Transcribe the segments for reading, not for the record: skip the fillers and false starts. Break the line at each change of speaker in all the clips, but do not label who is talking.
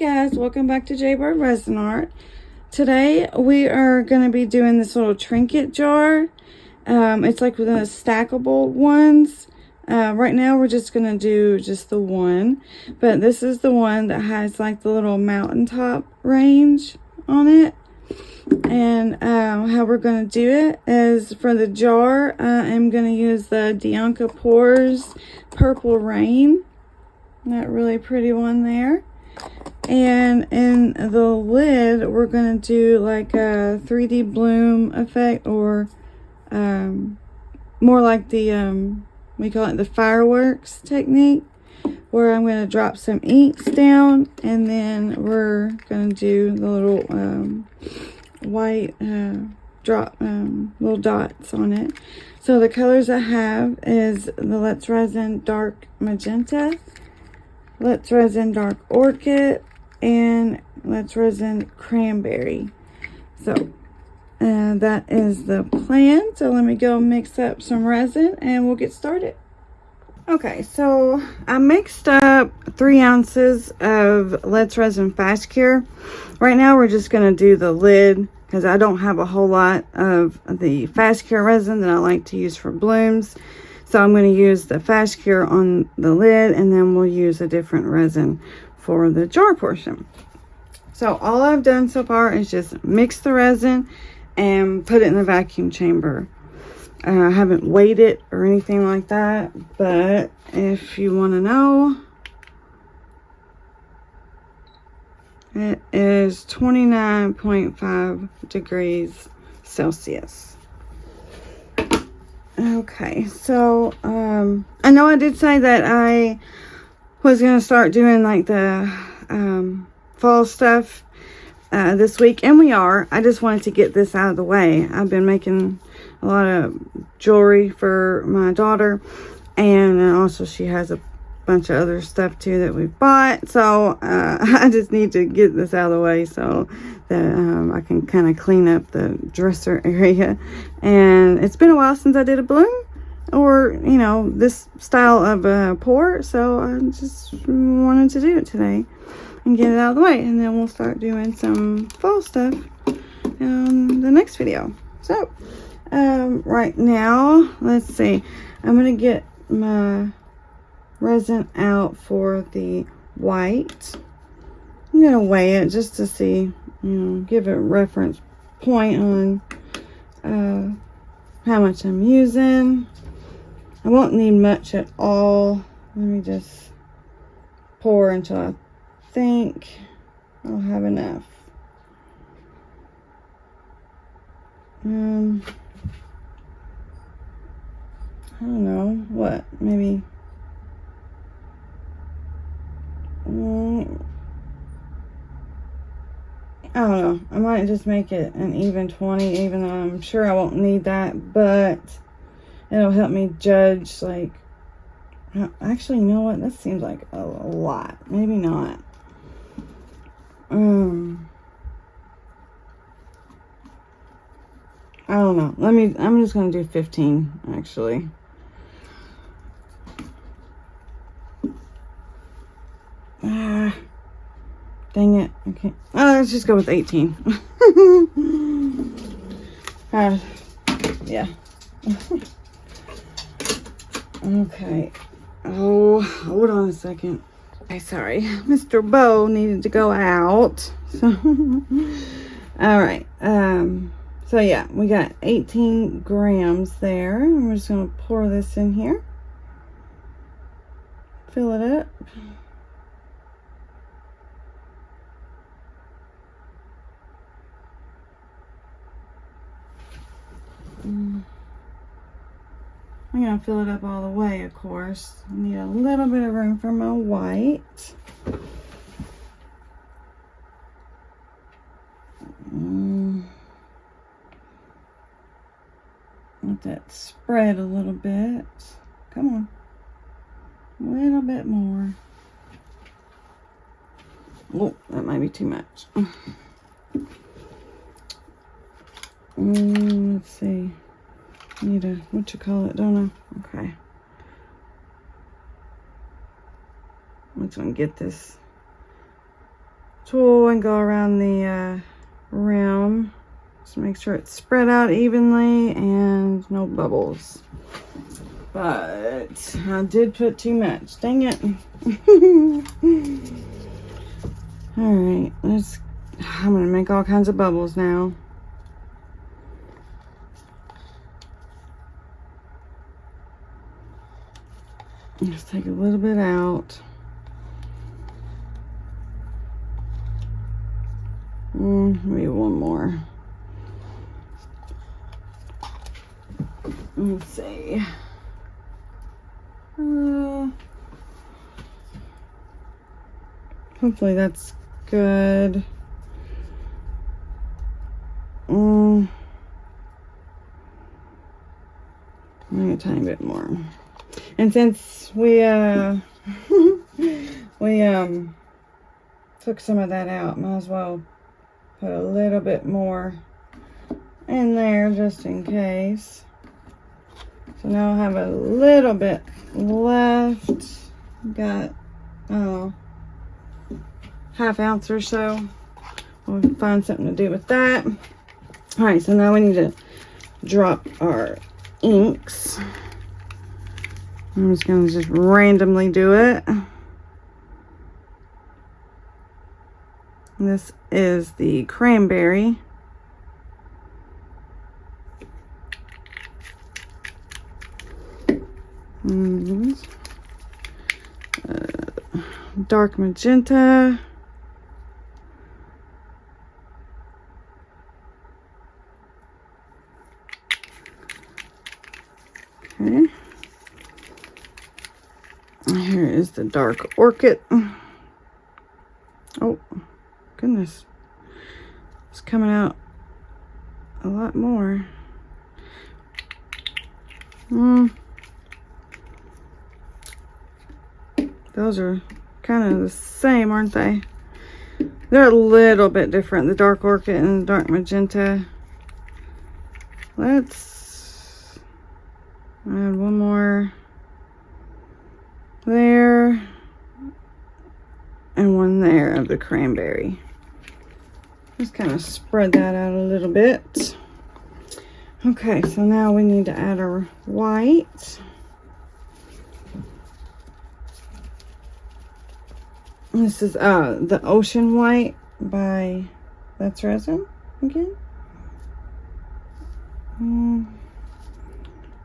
guys, welcome back to Jaybirdresin art. Today we are going to be doing this little trinket jar. It's like the stackable ones. Right now we're just going to do just the one, but this is the one that has like the little mountaintop range on it. And how we're going to do it is, for the jar, I'm going to use the Dianca Pours Purple Rain. That really pretty one there. And in the lid, we're going to do like a 3D bloom effect, or more like the, we call it the fireworks technique, where I'm going to drop some inks down, and then we're going to do the little white little dots on it. So the colors I have is the Let's Resin Dark Magenta, Let's Resin Dark Orchid, and Let's Resin Cranberry. So that is the plan. So let me go mix up some resin and we'll get started. Okay, so I mixed up 3 ounces of Let's Resin Fast Cure. Right now we're just going to do the lid, because I don't have a whole lot of the Fast Cure resin that I like to use for blooms. So I'm going to use the Fast Cure on the lid, and then we'll use a different resin for the jar portion. So all I've done so far is just mix the resin and put it in the vacuum chamber. I haven't weighed it or anything like that, but if you want to know, it is 29.5 degrees Celsius. Okay, so I know I did say that I was going to start doing like the fall stuff this week, and we are. I just wanted to get this out of the way. I've been making a lot of jewelry for my daughter, and also she has a bunch of other stuff too that we've bought. So I just need to get this out of the way so that I can kind of clean up the dresser area. And it's been a while since I did a bloom, or you know, this style of a pour, so I just wanted to do it today and get it out of the way, and then we'll start doing some fall stuff in the next video. So right now, let's see, I'm gonna get my resin out for the white. I'm gonna weigh it just to see, you know, give a reference point on how much I'm using. I won't need much at all. Let me just pour until I think I'll have enough. I don't know, what, maybe I don't know. I might just make it an even 20, even though I'm sure I won't need that, but it'll help me judge, like, actually, you know what? That seems like a lot. Maybe not. I don't know. I'm just going to do 15, actually. Dang it. Okay. Let's just go with 18. Yeah. Okay. Oh, hold on a second. Okay, sorry. Mr. Bo needed to go out. So, all right. So yeah, we got 18 grams there. I'm just going to pour this in here. Fill it up. I'm going to fill it up all the way, of course. I need a little bit of room for my white. Let that spread a little bit. Come on. A little bit more. Oh, that might be too much. Let's see. Need a, what you call it, don't I? Okay. I'm just gonna get this tool and go around the rim. Just make sure it's spread out evenly and no bubbles. But I did put too much. Dang it. Alright, I'm going to make all kinds of bubbles now. Just take a little bit out. Maybe one more. Let's see. Hopefully that's good. Maybe a tiny bit more. And since we took some of that out, might as well put a little bit more in there just in case. So now I have a little bit left. Got, half ounce or so. We'll find something to do with that. All right, so now we need to drop our inks. I'm just gonna just randomly do it. This is the cranberry. Dark magenta. Okay. Here is the dark orchid. Oh, goodness. It's coming out a lot more. Those are kind of the same, aren't they? They're a little bit different, the dark orchid and the dark magenta. Let's add one more there and one there of the cranberry. Just kind of spread that out a little bit. Okay, so now we need to add our white. This is the Ocean White by That's Resin again.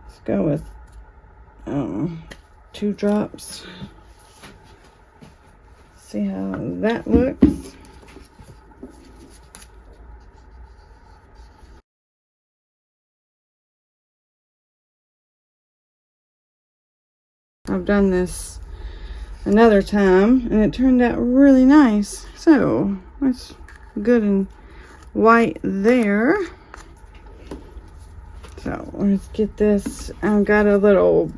Let's go with 2 drops. See how that looks. I've done this another time and it turned out really nice. So that's good and white there. So let's get this. I've got a little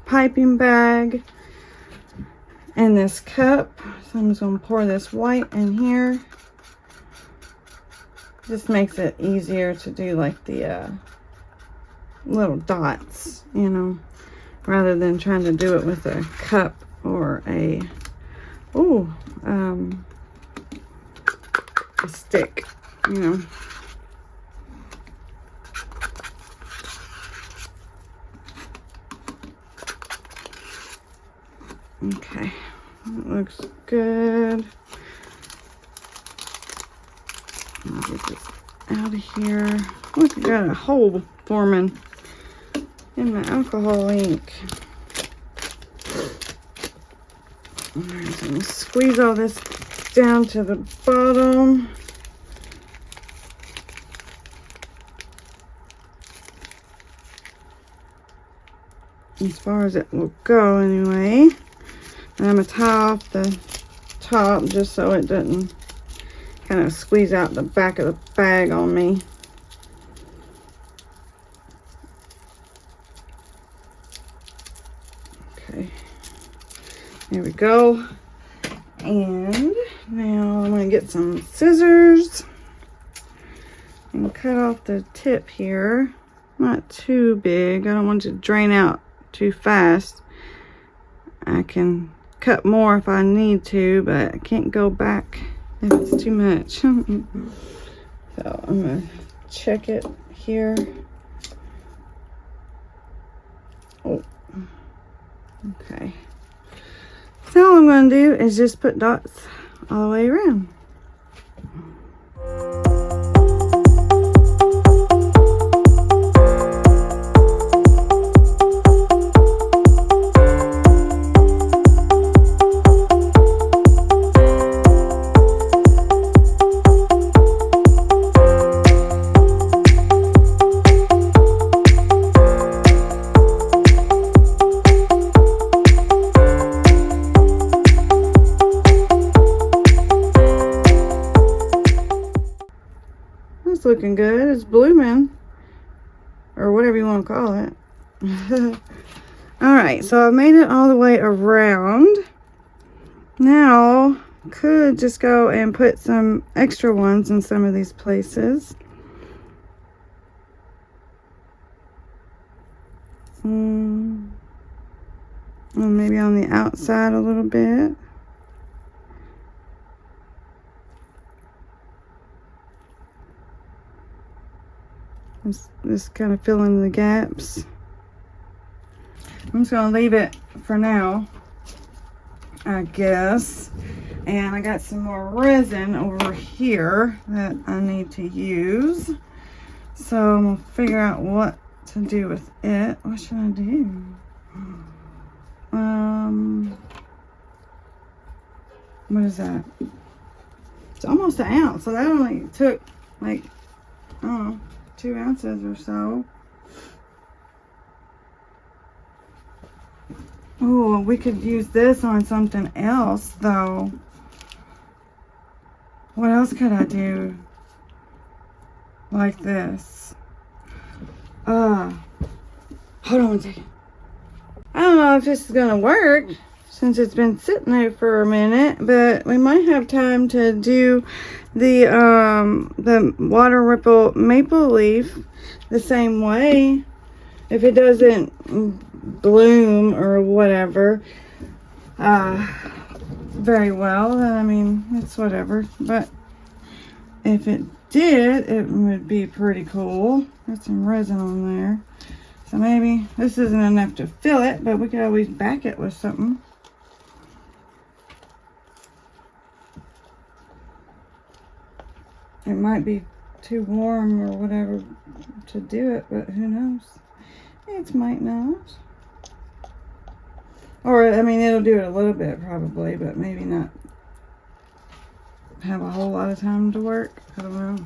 piping bag and this cup. So I'm just gonna pour this white in here. Just makes it easier to do like the little dots, you know, rather than trying to do it with a cup or a stick, you know. Okay, that looks good. I'll get this out of here. Look, I got a hole forming in my alcohol ink. Alright, so I'm going to squeeze all this down to the bottom. As far as it will go anyway. And I'm going to tie off the top just so it doesn't kind of squeeze out the back of the bag on me. Okay. There we go. And now I'm going to get some scissors and cut off the tip here. Not too big. I don't want it to drain out too fast. I can cut more if I need to, but I can't go back if it's too much. So I'm gonna check it here. Oh, okay. So all I'm gonna do is just put dots all the way around. It's looking good. It's blooming, or whatever you want to call it. Alright, so I've made it all the way around. Now, could just go and put some extra ones in some of these places. And maybe on the outside a little bit. Just kind of fill in the gaps. I'm just going to leave it for now, I guess. And I got some more resin over here that I need to use. So I'm going to figure out what to do with it. What should I do? What is that? It's almost an ounce. So that only took like, I don't know, 2 ounces or so. Oh, we could use this on something else though. What else could I do like this? Hold on one second. I don't know if this is gonna work since it's been sitting there for a minute, but we might have time to do the water ripple maple leaf the same way. If it doesn't bloom or whatever very well, then I mean, it's whatever. But if it did, it would be pretty cool. Got some resin on there, so maybe this isn't enough to fill it, but we could always back it with something. It might be too warm or whatever to do it, but who knows? It might not. Or, I mean, it'll do it a little bit probably, but maybe not have a whole lot of time to work. I don't know.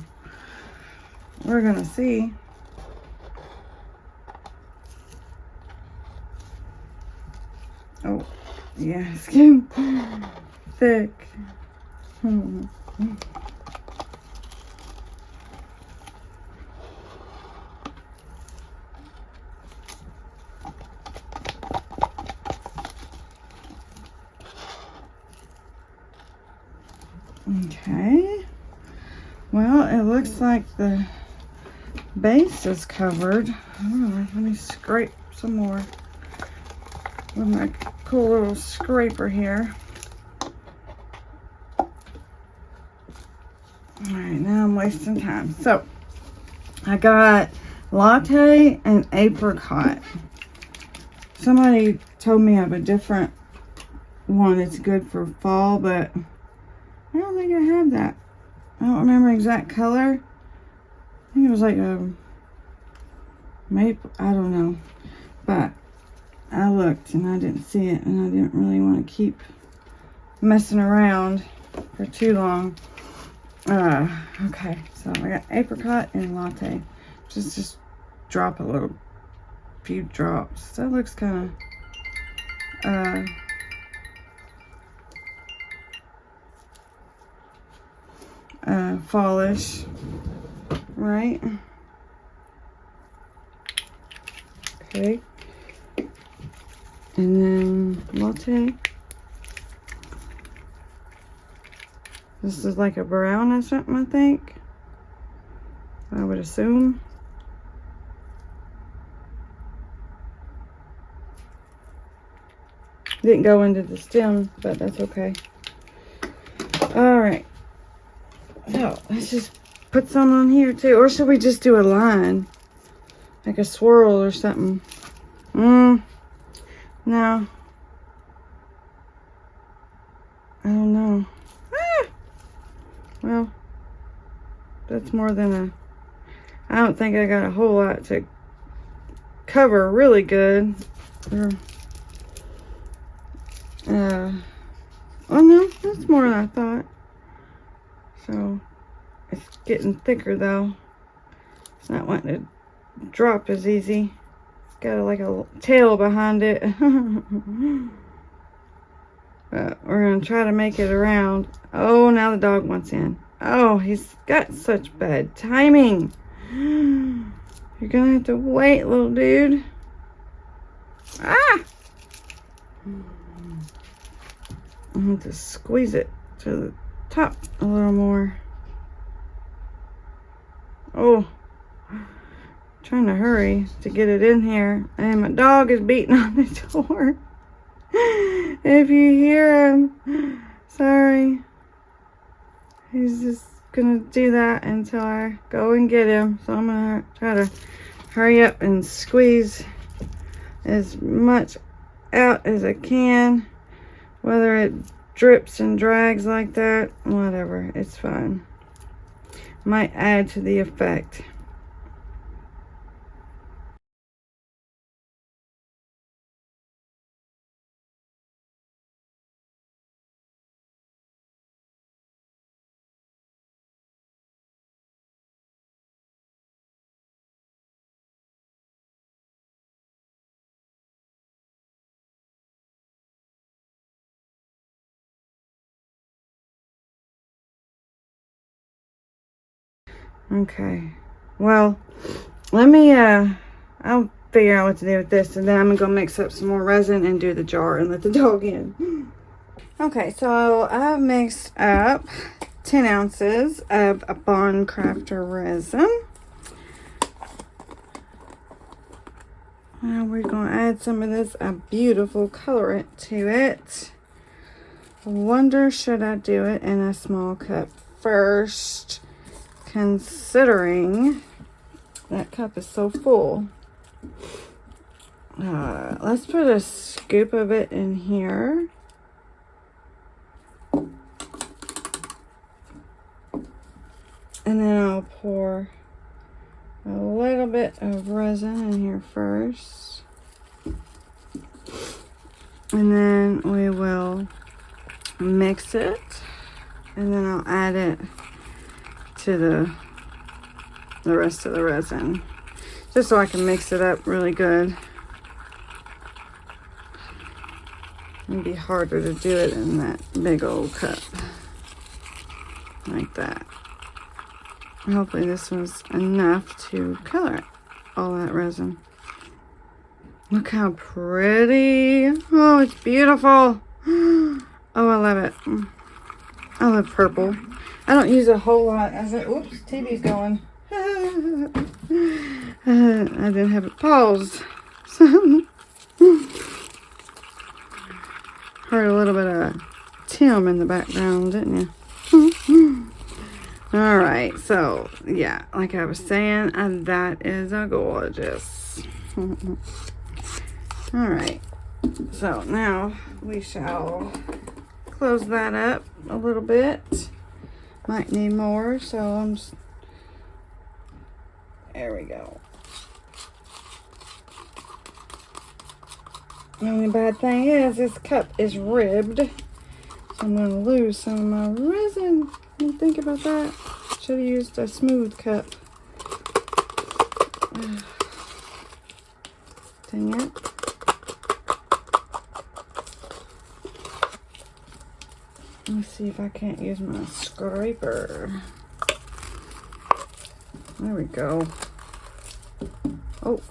We're gonna see. Oh, yeah, it's getting thick. Okay, well, it looks like the base is covered. Oh, let me scrape some more with my cool little scraper here. Alright, now I'm wasting time. So, I got latte and apricot. Somebody told me of a different one that's good for fall, but I don't think I have that. I don't remember exact color. I think it was like a maple, I don't know. But I looked and I didn't see it, and I didn't really want to keep messing around for too long. Okay, so I got apricot and latte. Just drop a little, few drops. That looks kind of fallish, right? Okay, and then latte. This is like a brown or something, I think. I would assume. Didn't go into the stem, but that's okay. All right. So let's just put some on here too. Or should we just do a line? Like a swirl or something? No. I don't know. Ah! Well, that's more than a... I don't think I got a whole lot to cover really good. Oh no, that's more than I thought. So, it's getting thicker though. It's not wanting to drop as easy. It's got like a tail behind it. But we're gonna try to make it around. Oh, now the dog wants in. Oh, he's got such bad timing. You're gonna have to wait, little dude. Ah! I'm going to squeeze it to the top a little more. Oh, trying to hurry to get it in here. And my dog is beating on the door. If you hear him, sorry. He's just gonna do that until I go and get him. So I'm gonna try to hurry up and squeeze as much out as I can. Whether it drips and drags like that, whatever, it's fine. Might add to the effect. Okay, well, let me, I'll figure out what to do with this, and then I'm gonna go mix up some more resin and do the jar and let the dog in. Okay, so I've mixed up 10 ounces of a Bond Crafter resin. Now we're gonna add some of this beautiful colorant to it. I wonder, should I do it in a small cup first? Considering that cup is so full. Let's put a scoop of it in here. And then I'll pour a little bit of resin in here first. And then we will mix it. And then I'll add it to the rest of the resin, just so I can mix it up really good. It'd be harder to do it in that big old cup like that. Hopefully this was enough to color all that resin. Look how pretty. Oh, it's beautiful. Oh, I love it. I love purple. I don't use a whole lot as it, oops, TV's going. I didn't have it paused. So, heard a little bit of Tim in the background, didn't you? All right, so yeah, like I was saying, that is a gorgeous. All right, so now we shall close that up a little bit. Might need more, so I'm just, there we go. The only bad thing is this cup is ribbed, so I'm going to lose some of my resin. What do you think about that? Should have used a smooth cup. Dang it. Let's see if I can't use my scraper. There we go. Oh.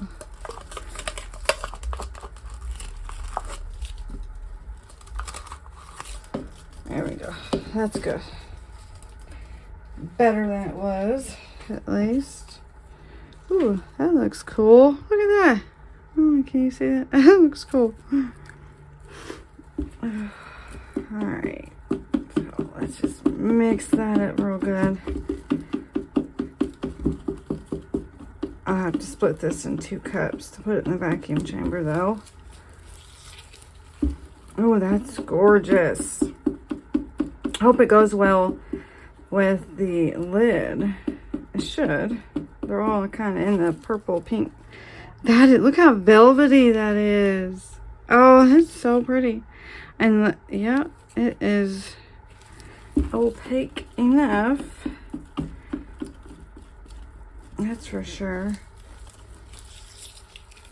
There we go. That's good. Better than it was, at least. Ooh, that looks cool. Look at that. Oh, can you see that? That looks cool. Alright. So let's just mix that up real good. I'll have to split this in 2 cups to put it in the vacuum chamber though. Oh, that's gorgeous. Hope it goes well with the lid. It should. They're all kind of in the purple pink. Look how velvety that is. Oh, it's so pretty. And yeah, it is opaque enough. That's for sure.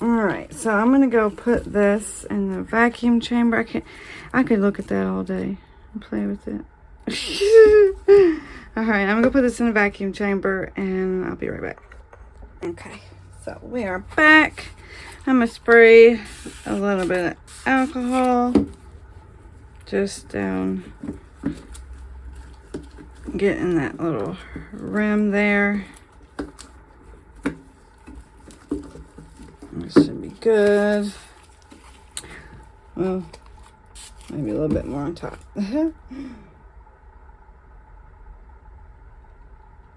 Alright, so I'm going to go put this in the vacuum chamber. I could look at that all day and play with it. Alright, I'm going to put this in the vacuum chamber and I'll be right back. Okay, so we are back. I'm going to spray a little bit of alcohol just down, getting that little rim there. This should be good. Well, maybe a little bit more on top. That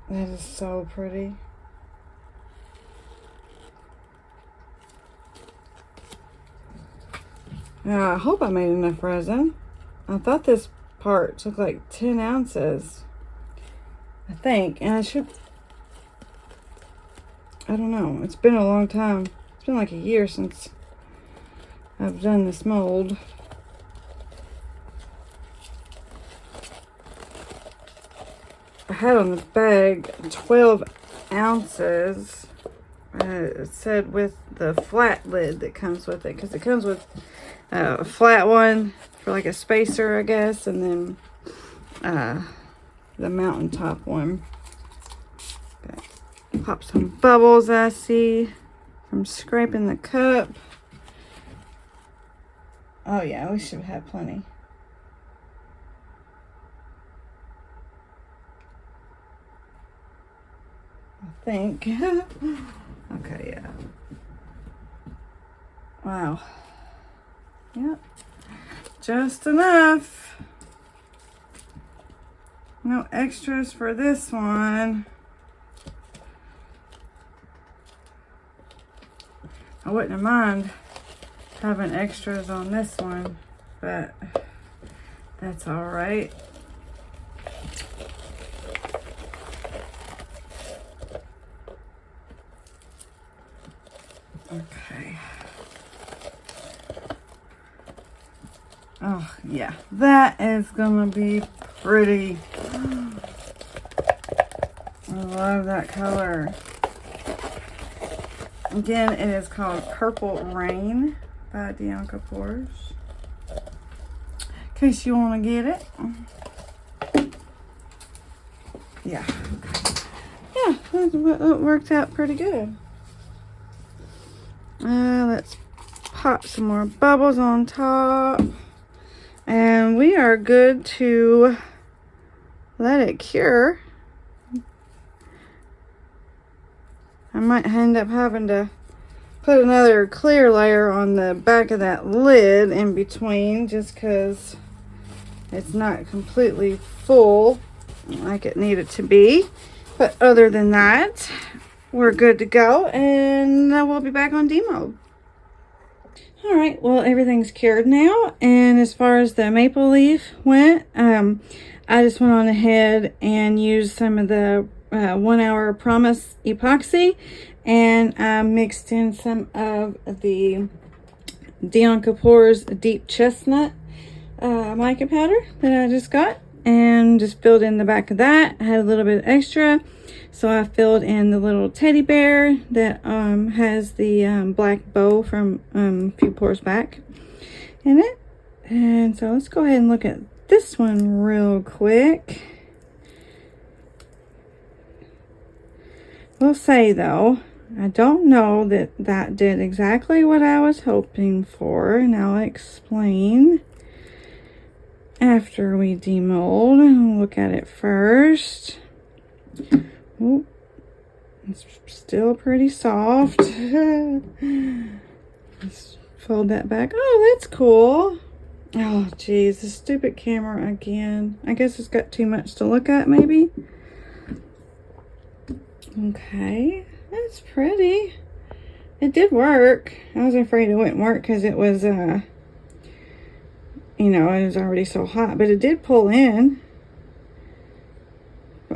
is so pretty. I hope I made enough resin. I thought this part took like 10 ounces. I think. And I don't know. It's been a long time. It's been like a year since I've done this mold. I had on the bag 12 ounces. It said with the flat lid that comes with it, because it comes with a flat one for like a spacer, I guess, and then the mountaintop one. Okay. Pop some bubbles, I see, from scraping the cup. Oh yeah, we should have plenty. I think. Okay, yeah. Wow. Yep. Just enough. No extras for this one. I wouldn't mind having extras on this one, but that's all right. Okay. Oh, yeah. That is gonna be pretty. I love that color. Again, it is called Purple Rain by Bianca Pours. In case you want to get it. Yeah. Yeah, that worked out pretty good. Let's pop some more bubbles on top. And we are good to let it cure. I might end up having to put another clear layer on the back of that lid in between, just because it's not completely full like it needed to be. But other than that, we're good to go, and we'll be back on demo. All right, well, everything's cured now, and as far as the maple leaf went, I just went on ahead and used some of the 1 Hour Promise epoxy, and I mixed in some of the Bianca Pours Deep Chestnut mica powder that I just got, and just filled in the back of that. I had a little bit extra, so I filled in the little teddy bear that has the black bow from a few pours back in it. And so let's go ahead and look at this one real quick. We'll say though, I don't know that that did exactly what I was hoping for, and I'll explain after we demold. I'll look at it first. Oh, it's still pretty soft. Let's fold that back. Oh, that's cool. Oh, geez, the stupid camera again. I guess it's got too much to look at, maybe. Okay, that's pretty. It did work. I was afraid it wouldn't work because it was, you know, it was already so hot. But it did pull in.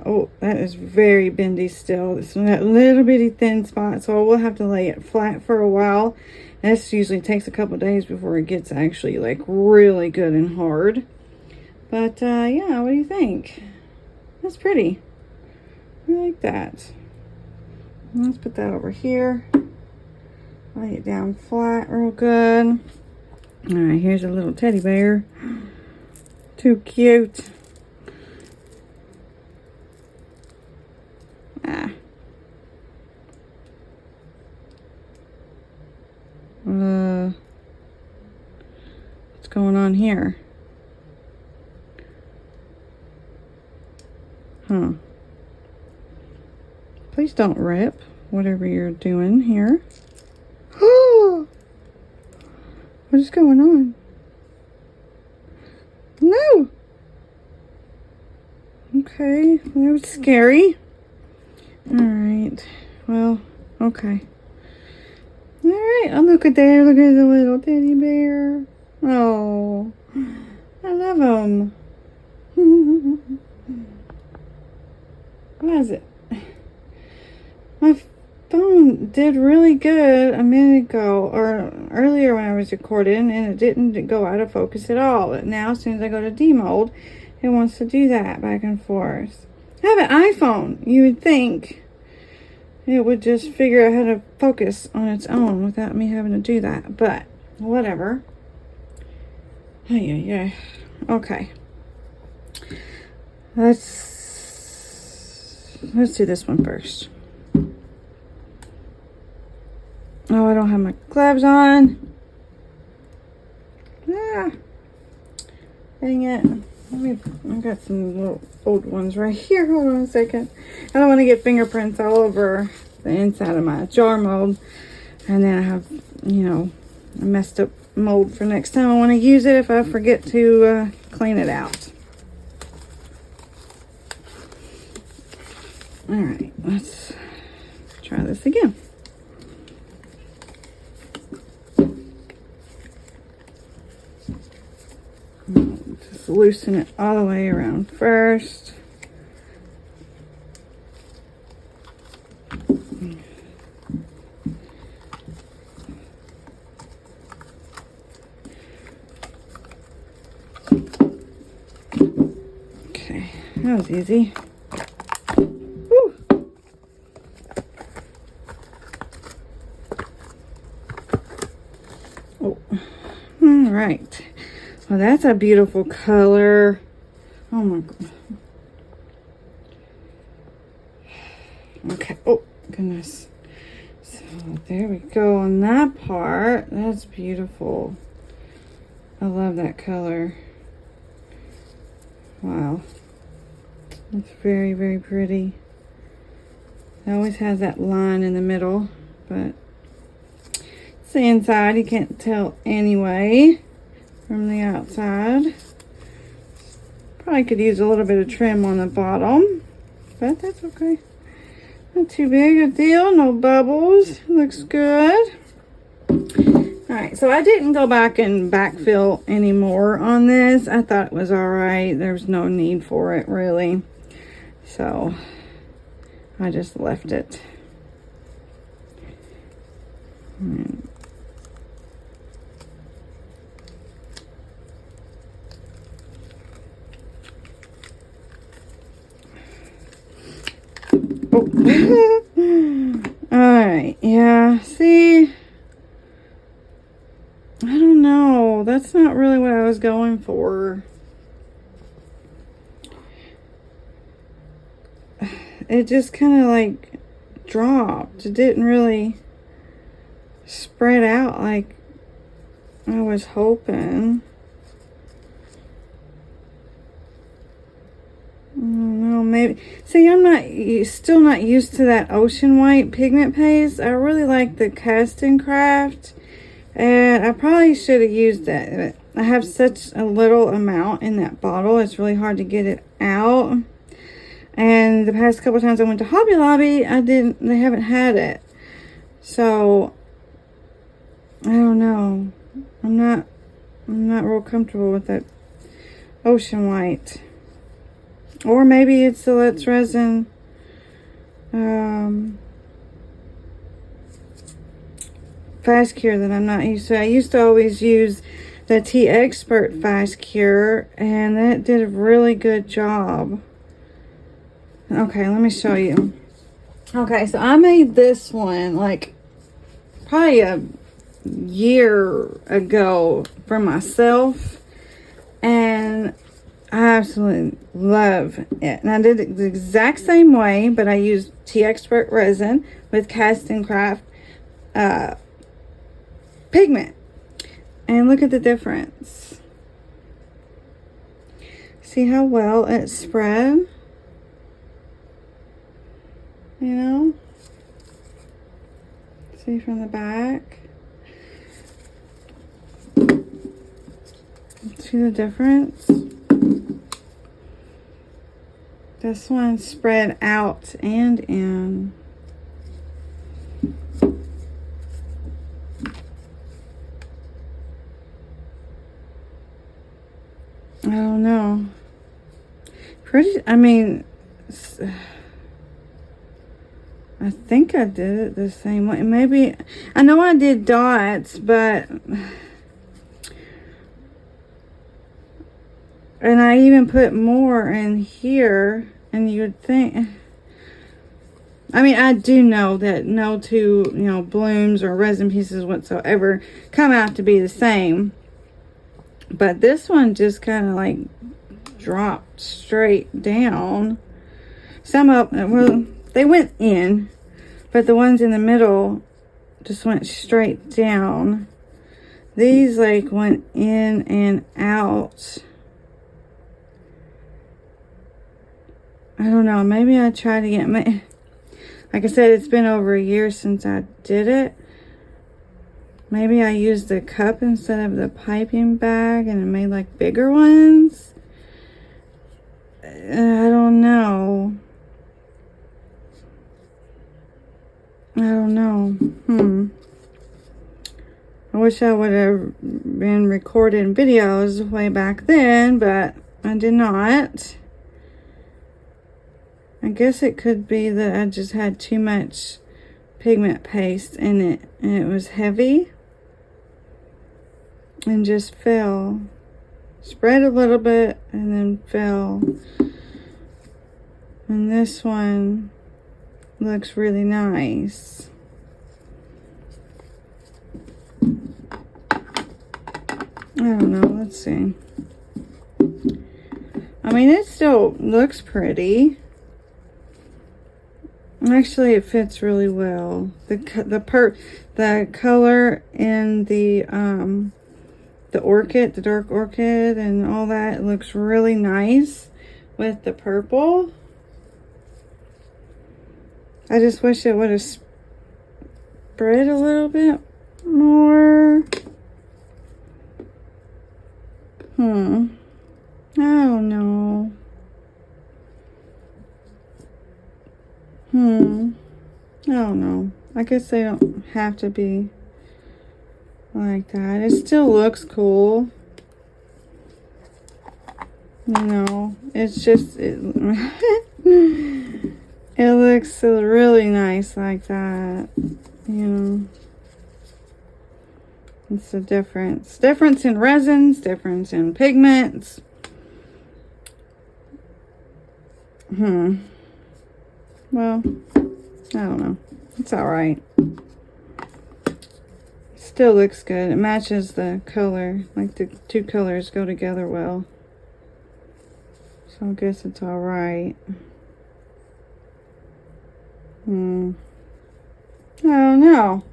Oh, that is very bendy still. This one, that little bitty thin spot. So we'll have to lay it flat for a while. This usually takes a couple days before it gets actually like really good and hard. But yeah, what do you think? That's pretty. I like that. Let's put that over here. Lay it down flat real good. All right, here's a little teddy bear. Too cute. Ah. What's going on here? Huh. Please don't rip whatever you're doing here. Oh! What is going on? No! Okay, that was scary. Alright, well, okay. Alright, oh, look at there. Look at the little teddy bear. Oh, I love him. What is it? My phone did really good a minute ago, or earlier when I was recording, and it didn't go out of focus at all. But now, as soon as I go to demold, it wants to do that back and forth. I have an iPhone. You would think it would just figure out how to focus on its own without me having to do that. But whatever. Yeah. Okay. Let's do this one first. Oh, I don't have my gloves on. Ah, dang it. I've got some little old ones right here. Hold on a second. I don't want to get fingerprints all over the inside of my jar mold. And then I have, you know, a messed up mold for next time I want to use it if I forget to clean it out. All right, let's try this again. Just loosen it all the way around first. Okay, that was easy. Woo. Oh, all right. Well, that's a beautiful color. Oh my God. Okay. Oh, goodness. So there we go on that part. That's beautiful. I love that color. Wow. It's very, very pretty. It always has that line in the middle, but it's the inside. You can't tell anyway. From the outside. Probably could use a little bit of trim on the bottom, but that's okay. Not too big a deal. No bubbles. Looks good. Alright, so I didn't go back and backfill anymore on this. I thought it was alright. There's no need for it, really. So, I just left it. Alright, yeah, see, I don't know, that's not really what I was going for. It just kind of like dropped. It didn't really spread out like I was hoping. No, maybe. See, I'm still not used to that ocean white pigment paste. I really like the Cast and Craft, and I probably should have used that. I have such a little amount in that bottle. It's really hard to get it out. And the past couple times I went to Hobby Lobby, they haven't had it. So, I don't know. I'm not real comfortable with that Ocean White. Or maybe it's the Let's Resin Fast Cure that I'm not used to. I used to always use the Tea Expert Fast Cure, and that did a really good job. Okay, let me show you. Okay, so I made this one like probably a year ago for myself, and I absolutely love it. And I did it the exact same way, but I used Tea Expert resin with Cast and Craft pigment. And look at the difference. See how well it spread? You know? See from the back? See the difference? This one spread out and in. I don't know. I mean, I think I did it the same way. Maybe, I know I did dots, but, and I even put more in here, and you would think, I mean, I do know that no two, blooms or resin pieces whatsoever come out to be the same. But this one just kind of like dropped straight down. Some of them, well, they went in, but the ones in the middle just went straight down. These like went in and out. I don't know. Maybe I try to get my, like I said, it's been over a year since I did it. Maybe I used the cup instead of the piping bag and it made like bigger ones. I don't know. I wish I would have been recording videos way back then, but I did not. I guess it could be that I just had too much pigment paste in it and it was heavy and just fell. Spread a little bit and then fell. And this one looks really nice. I don't know, let's see. I mean, it still looks pretty. Actually, it fits really well. The color in the orchid, the dark orchid and all that, it looks really nice with the purple. I just wish it would have spread a little bit more. I don't know. I don't know. I guess they don't have to be like that. It still looks cool. It's just, it looks really nice like that. It's the difference. Difference in resins, difference in pigments. Well, I don't know. It's alright. Still looks good. It matches the color. Like the two colors go together well. So I guess it's alright. I don't know.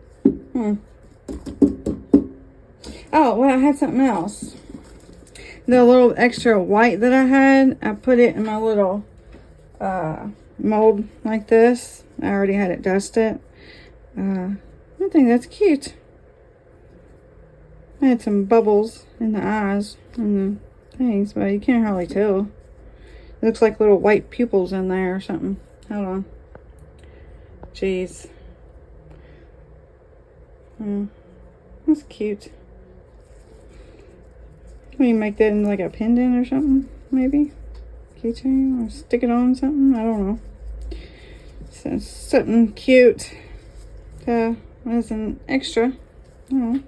Oh, well, I had something else. The little extra white that I had, I put it in my little mold like this. I already had it dusted. I think that's cute. I had some bubbles in the eyes and the things, but you can't hardly tell. It looks like little white pupils in there or something. Hold on. Jeez. That's cute. We can make that into like a pendant or something, maybe. Keychain, or stick it on something. I don't know. So something cute. As an extra. I don't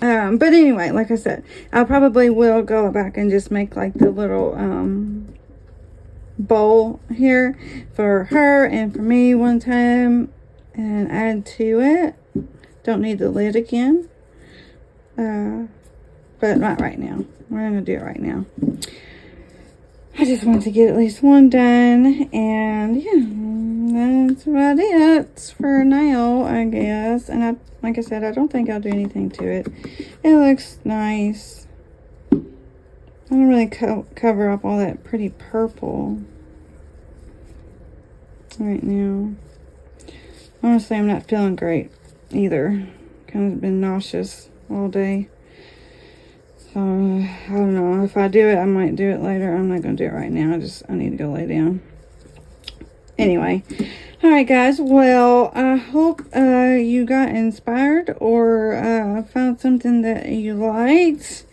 know. But anyway, like I said, I probably will go back and just make like the little bowl here for her and for me one time and add to it. Don't need the lid again, but not right now. We're gonna do it right now. I just want to get at least one done, and yeah, that's about it for now, I guess. And like I said, I don't think I'll do anything to it. It looks nice. I don't really cover up all that pretty purple right now. Honestly, I'm not feeling great either. Kind of been nauseous all day. So, I don't know. If I do it, I might do it later. I'm not going to do it right now. I need to go lay down. Anyway. Alright, guys. Well, I hope you got inspired or found something that you liked.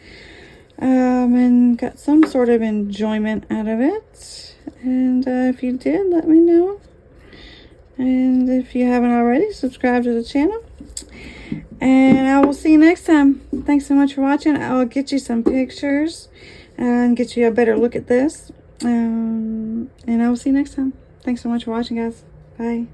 And got some sort of enjoyment out of it. And if you did, let me know. And if you haven't already, subscribe to the channel. And I will see you next time. Thanks so much for watching. I'll get you some pictures and get you a better look at this. And I will see you next time. Thanks so much for watching, guys. Bye.